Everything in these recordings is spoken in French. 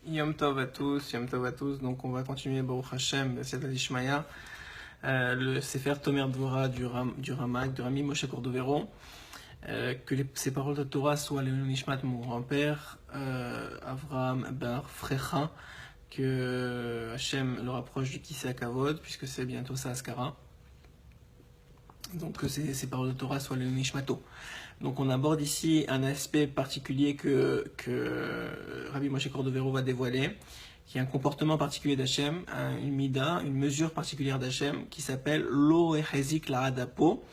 Yom Tov à tous. Donc on va continuer Baruch Hashem, c'est Ishmaïa, le Sefer Tomer Dvorah du Ramak, de Rami Moshe Cordovero. Ces paroles de Torah soient les Nishmat, mon grand-père, Avraham Bar Frecha, que Hashem le rapproche du Kisei HaKavod, puisque c'est bientôt sa Askara. Donc que ces paroles de Torah soient les Nishmato. Donc on aborde ici un aspect particulier que Rabbi Moshe Cordovero va dévoiler, qui est un comportement particulier d'Hachem, une mida, une mesure particulière d'Hachem, qui s'appelle Lo Echezik La'adapo,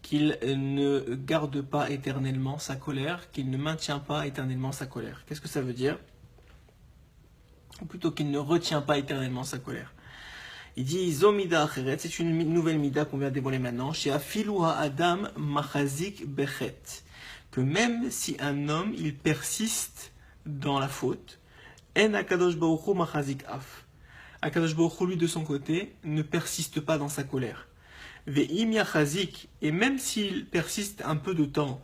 qu'il ne garde pas éternellement sa colère, qu'il ne maintient pas éternellement sa colère. Qu'est-ce que ça veut dire? Ou plutôt qu'il ne retient pas éternellement sa colère. Il dit Zomida Acheret, c'est une nouvelle mida qu'on vient dévoiler maintenant, chez Afilu Adam Machazik Bechet, que même si un homme il persiste dans la faute, En Akadosh Baruch Hu Machazik Af. Akadosh Baruch Hu, lui de son côté, ne persiste pas dans sa colère. Ve'im Yachazik, et même s'il persiste un peu de temps,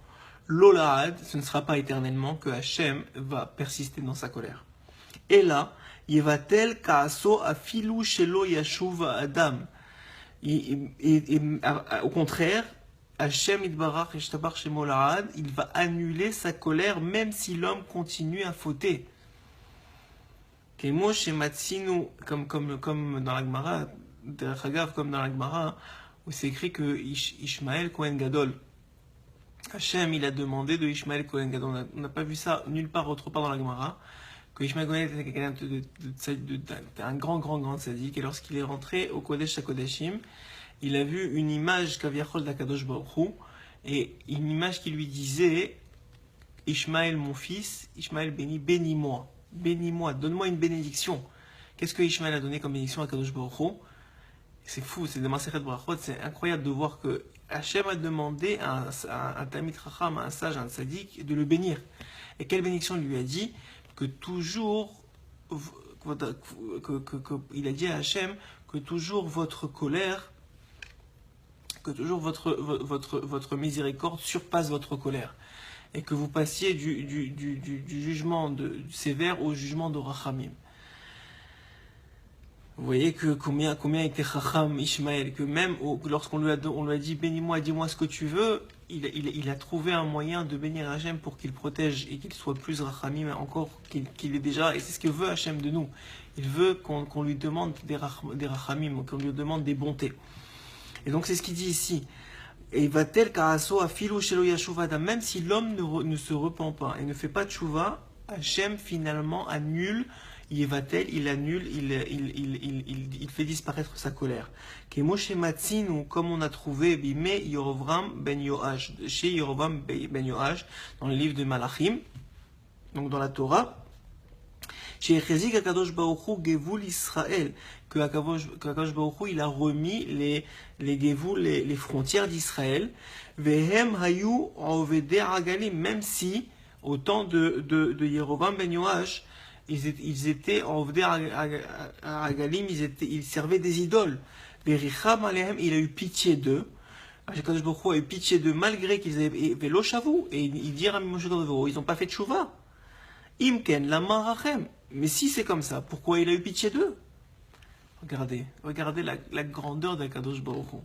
Lolaad, ce ne sera pas éternellement que Hachem va persister dans sa colère. Et là, Yevatel kaaso afilu shelo yashuva adam. Au contraire, Hashem itbarach eshtabar shemo la'ad, il va annuler sa colère même si l'homme continue à fauter. Kemo shematsinu, comme dans la Gemara, comme dans la Gemara, où c'est écrit que Ishmael Kohen Gadol, Hashem il a demandé de Ishmael Kohen Gadol, on n'a pas vu ça nulle part autre part dans la Gemara, que Ishmael Kohen était quelqu'un un grand tzaddik, et lorsqu'il est rentré au Kodesh HaKodeshim, il a vu une image Kaviachol d'Akadosh Baruch Hu, et une image qui lui disait Ishmael mon fils, Ishmael bénis-moi, donne-moi une bénédiction. Qu'est-ce que Ishmael a donné comme bénédiction à Kadosh Baruch Hu? C'est fou, c'est de Masechet Brachot, c'est incroyable de voir que Hachem a demandé à un Talmid Chacham, à un sage, à un tzaddik, de le bénir. Et quelle bénédiction il lui a dit? Que toujours, il a dit à Hachem que toujours votre colère, que toujours votre miséricorde surpasse votre colère. Et que vous passiez du jugement sévère au jugement de Rachamim. Vous voyez que combien était Chacham Ishmael, que même lorsqu'on lui a dit bénis-moi, dis-moi ce que tu veux, il a trouvé un moyen de bénir Hachem pour qu'il protège et qu'il soit plus Rachamim encore qu'il est déjà, et c'est ce que veut Hachem de nous. Il veut qu'on lui demande des Rachamim, qu'on lui demande des bontés. Et donc c'est ce qu'il dit ici. Et va-t-elle kaaso afilu shelo yashuv adam, même si l'homme ne se repent pas et ne fait pas de tchouva, Hachem finalement annule. Yevatel, il annule, il fait disparaître sa colère. Kemoshe Matzin, comme on a trouvé Bime Yerovam ben Yoash, chez Yerovam ben Yoash, dans le livre de Malachim, donc dans la Torah, chez Echezik Akadosh Baruch Hu Gevul Israël, que Akadosh Baruch Hu, il a remis les Gevul, les frontières d'Israël, Vehem Hayu Oveder Agalim, même si, au temps de Yerovam ben Yoash, ils étaient en Ovdé Agalim, ils servaient des idoles. Bericham Alehem, il a eu pitié d'eux. Akadosh Baruch Hu a eu pitié d'eux malgré qu'ils avaient vélo chavou. Et il dit à Moshe Cordovero, ils n'ont pas fait de tchouva. Imken lama rachem. Mais si c'est comme ça, pourquoi il a eu pitié d'eux? Regardez la grandeur d'Akadosh Baruch Hu.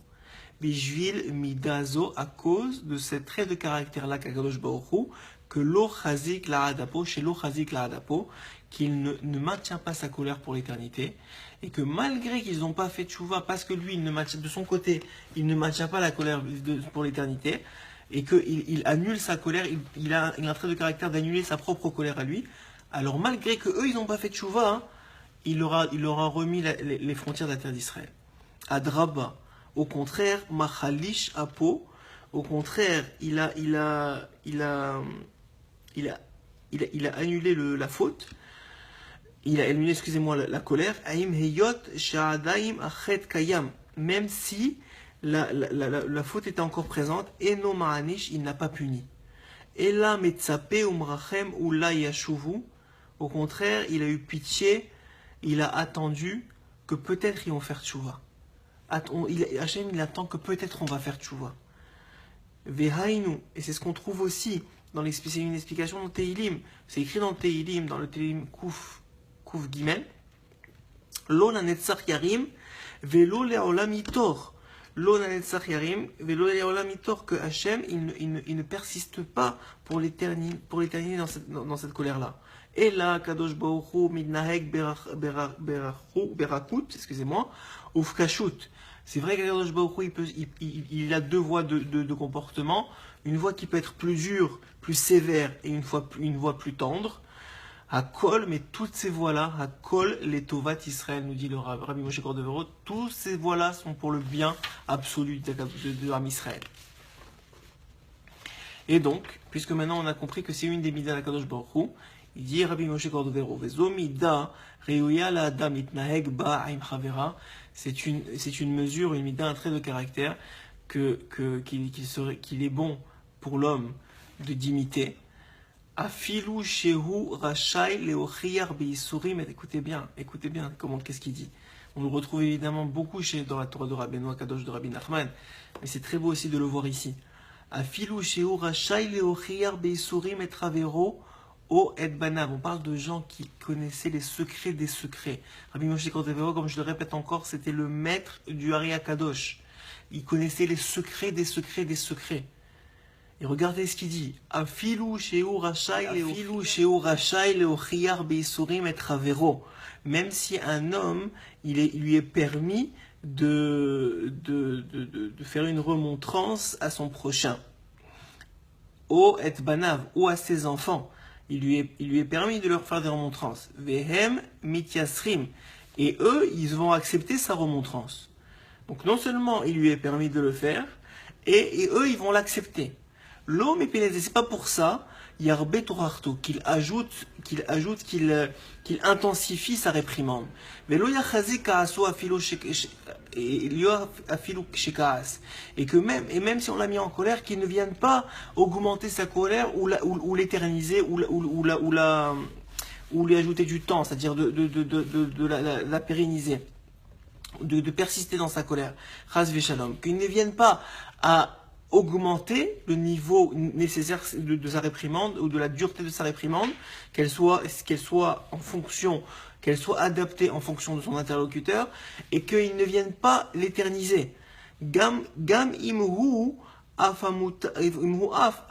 Bijvil midazo, à cause de ce trait de caractère-là qu'Akadosh Baruch Hu, que lo chazik la adapo, chez lo chazik la adapo, qu'il ne maintient pas sa colère pour l'éternité, et que malgré qu'ils n'ont pas fait tchouva, parce que lui, de son côté, il ne maintient pas la colère pour l'éternité, et qu'il annule sa colère, il a un trait de caractère d'annuler sa propre colère à lui, alors malgré que eux, ils n'ont pas fait tchouva, hein, il aura remis les frontières de la terre d'Israël. Adraba, au contraire, machalish apo, au contraire, il a annulé la faute, il a annulé, la colère, Aim heyot sha'adaim achet kayam, même si la faute était encore présente, eno ma'anish, il n'a pas puni. Ela metzape umrachem ula yashuvu, au contraire, il a eu pitié, il a attendu que peut-être ils vont faire tchouva. Hachem, il attend que peut-être on va faire tchouva. Vehainu, et c'est ce qu'on trouve aussi, c'est une explication dans Teilim, c'est écrit dans Teilim, dans le Teilim Kouf Kouf Gimel, Lo Nanetzach Yarim, Velo Leolam Itor. Lo Nanetzach Yarim, Velo Leolam Itor, que Hachem, il ne persiste pas pour l'éternité dans cette colère-là. Et là, Kadosh Baruch Hu Midnahek Berakut, excusez-moi, Ufkashut. C'est vrai qu'Akadosh Baruch Hu, il a deux voies de comportement. Une voie qui peut être plus dure, plus sévère, et une voie plus tendre. Hakol, mais toutes ces voies-là, Hakol, les Tovat Israël, nous dit le Rabbi Moshe Cordovero, toutes ces voies-là sont pour le bien absolu de Ram Israël. Et donc, puisque maintenant on a compris que c'est une des midas d'Akadosh Baruch Hu, il dit Rabbi Moshe Cordovero, Vezo mida reuya la adam itnaheg ba'im chavera. C'est une mesure, une mida, un trait de caractère qu'il est bon pour l'homme d'imiter. Afilu shehu rachai leochiar beisurim. Écoutez bien, qu'est-ce qu'il dit. On le retrouve évidemment beaucoup dans la Torah de Rabbeinu Kadosh de Rabbi Nachman, mais c'est très beau aussi de le voir ici. Afilu shehu rachai leochiar beisurim et travero o et banav. On parle de gens qui connaissaient les secrets des secrets. Rabbi Moshe Cordovero, comme je le répète encore, c'était le maître du Ari Kadosh. Il connaissait les secrets des secrets des secrets. Et regardez ce qu'il dit. Afilu sheu rachai leochiar beisurim et travero. Même si un homme, lui est permis de faire une remontrance à son prochain. O et banav, ou à ses enfants. Il lui est permis de leur faire des remontrances. Vehem mityasrim. Et eux, ils vont accepter sa remontrance. Donc non seulement il lui est permis de le faire, et eux, ils vont l'accepter. L'homme est pénétré, c'est pas pour ça, Yarbe Torarto, qu'il intensifie sa réprimande. Et que même si on l'a mis en colère, qu'il ne vienne pas augmenter sa colère ou l'éterniser ou lui ajouter du temps, c'est-à-dire de la pérenniser, de persister dans sa colère. Chas v'shalom, qu'il ne vienne pas à augmenter le niveau nécessaire de sa réprimande ou de la dureté de sa réprimande, qu'elle soit adaptée en fonction de son interlocuteur, et qu'il ne vienne pas l'éterniser. Gam imhu af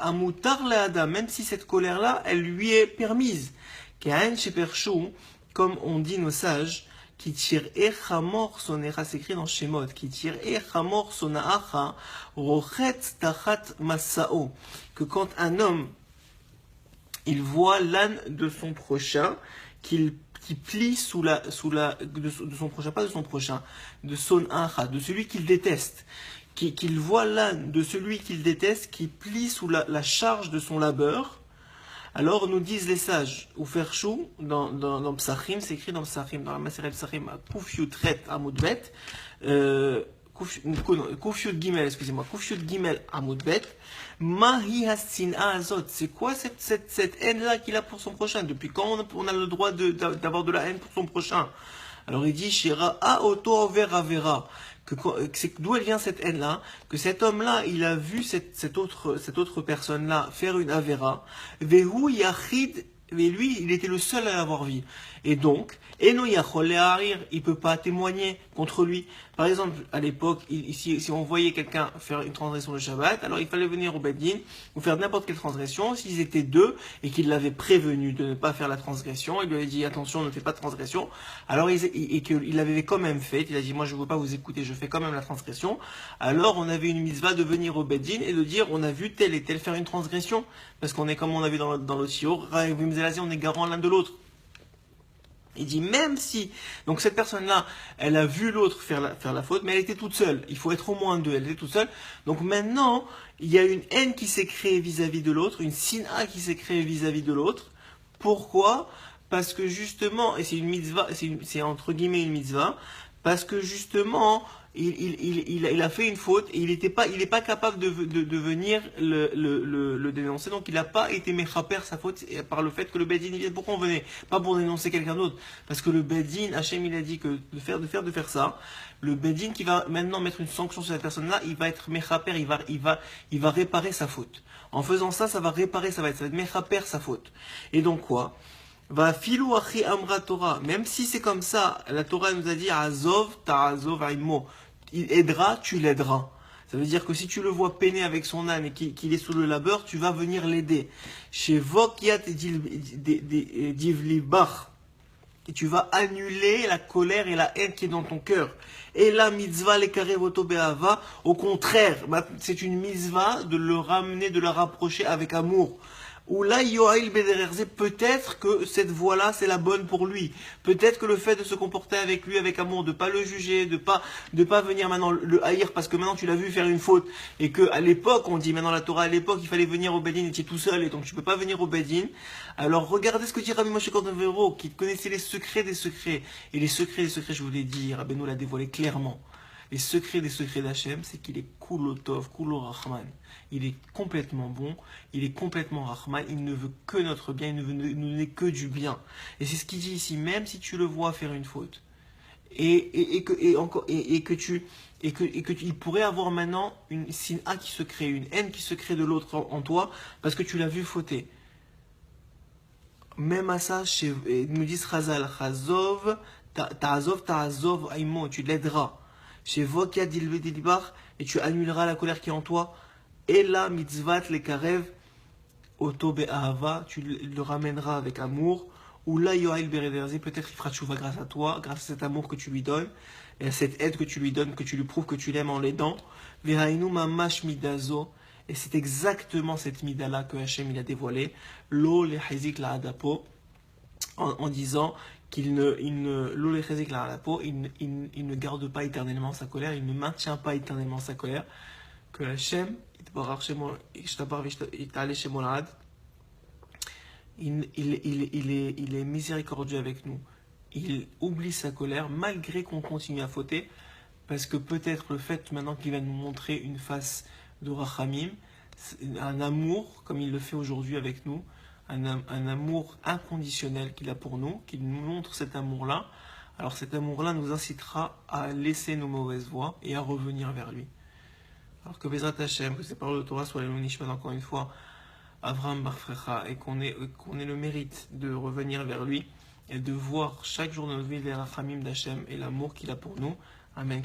amutar le'adam, même si cette colère-là, elle lui est permise. Ka'en shepershu, comme on dit nos sages, qui tire echamor sonecha, c'est écrit dans Shemot, qui tire echamor sonacha rochet tachat masao, que quand un homme il voit l'âne de son prochain qui plie de son prochain, pas de son prochain, de son acha, de celui qu'il déteste, qu'il voit l'âne de celui qu'il déteste qui plie sous la charge de son labeur. Alors nous disent les sages, ou Fershu, dans Psachim, c'est écrit dans Psachim, dans la Maseret Psachim, Kufyut Ret Amudbet, Kufyut Gimel, excusez-moi, Kufyut Gimel Amudbet, Mahi Hasina Azot, c'est quoi cette haine-là qu'il a pour son prochain? Depuis quand on a le droit d'avoir de la haine pour son prochain? Alors il dit, Shira Aoto Over Avera, d'où elle vient cette haine-là, que cet homme-là, il a vu cette autre personne-là faire une avera, vehu yachid, mais lui, il était le seul à l'avoir vu. Et donc, eno yachol le'arir, il peut pas témoigner contre lui. Par exemple, à l'époque, si on voyait quelqu'un faire une transgression de Shabbat, alors il fallait venir au Beddin ou faire n'importe quelle transgression. S'ils étaient deux et qu'il l'avait prévenu de ne pas faire la transgression, il lui avait dit attention, ne fais pas de transgression. Alors et qu'il l'avait quand même fait, il a dit moi je ne veux pas vous écouter, je fais quand même la transgression. Alors on avait une mitzvah de venir au Beddin et de dire on a vu tel et tel faire une transgression parce qu'on est comme on a vu dans le Shiur, on est garant l'un de l'autre. Il dit même si, donc cette personne-là, elle a vu l'autre faire la faute, mais elle était toute seule. Il faut être au moins deux, elle était toute seule. Donc maintenant, il y a une haine qui s'est créée vis-à-vis de l'autre, une sina qui s'est créée vis-à-vis de l'autre. Pourquoi? Parce que justement, et c'est une mitzvah, c'est entre guillemets une mitzvah, parce que justement, il a fait une faute et il est pas capable de venir le dénoncer, donc il n'a pas été mechaper sa faute par le fait que le Beddin vienne. Pourquoi on venait? Pas pour dénoncer quelqu'un d'autre, parce que le Beddin, Hachem il a dit que de faire ça, le Beddin qui va maintenant mettre une sanction sur cette personne-là, il va être mechaper, il va réparer sa faute. En faisant ça, ça va être mechaper sa faute. Et donc quoi? Va filou achi amra Torah. Même si c'est comme ça, la Torah nous a dit Azov, ta'azov aimo. Il aidera, tu l'aideras. Ça veut dire que si tu le vois peiner avec son âme et qu'il est sous le labeur, tu vas venir l'aider. Chez Vokiat Divlibach. Et tu vas annuler la colère et la haine qui est dans ton cœur. Et la mitzvah les karevoto be'ava, au contraire, c'est une mitzvah de le ramener, de le rapprocher avec amour. Ou là, Yoail Bedererze, peut-être que cette voie-là, c'est la bonne pour lui. Peut-être que le fait de se comporter avec lui avec amour, de pas le juger, de pas venir maintenant le haïr parce que maintenant tu l'as vu faire une faute. Et que à l'époque, on dit maintenant la Torah, à l'époque, il fallait venir au Bedin et tu es tout seul et donc tu peux pas venir au Bedin. Alors regardez ce que dit Rabbi Moshe Cordovero, qui connaissait les secrets des secrets. Et les secrets des secrets, je vous l'ai dit, Rabbi nous l'a dévoilé clairement. Les secrets des secrets d'Hachem, c'est qu'il est Kulotov, Kulorachman. Il est complètement bon, il est complètement Rahman, il ne veut que notre bien, il ne veut que du bien. Et c'est ce qu'il dit ici, même si tu le vois faire une faute, il pourrait avoir maintenant une sin'a qui se crée, une haine qui se crée de l'autre en toi, parce que tu l'as vu fauter. Même à ça, nous dit Chazal, Chazov, ta'azov, aimo, tu l'aideras. Chez Vokia Dilbedibar, et tu annuleras la colère qui est en toi. Et la mitzvat le karev, oto be'ahava, tu le ramèneras avec amour. Ou là, yoail berederze, peut-être il fera tchouva grâce à toi, grâce à cet amour que tu lui donnes, et à cette aide que tu lui donnes, que tu lui prouves que tu l'aimes en l'aidant. Verainu mamash midazo, et c'est exactement cette mida-là que Hachem il a dévoilée. Lo le hazik la adapo, en disant qu'il il ne garde pas éternellement sa colère, il ne maintient pas éternellement sa colère, que Hachem, il est miséricordieux avec nous. Il oublie sa colère malgré qu'on continue à fauter, parce que peut-être le fait maintenant qu'il va nous montrer une face de Rachamim, un amour comme il le fait aujourd'hui avec nous, un amour inconditionnel qu'il a pour nous, qu'il nous montre cet amour-là. Alors cet amour-là nous incitera à laisser nos mauvaises voies et à revenir vers lui. Alors que Bezrat Hashem, que ces paroles de Torah soient les Nishmat encore une fois, Avraham Bar Frecha, et qu'on ait le mérite de revenir vers lui et de voir chaque jour de notre vie les rachamim d'Hachem et l'amour qu'il a pour nous. Amen.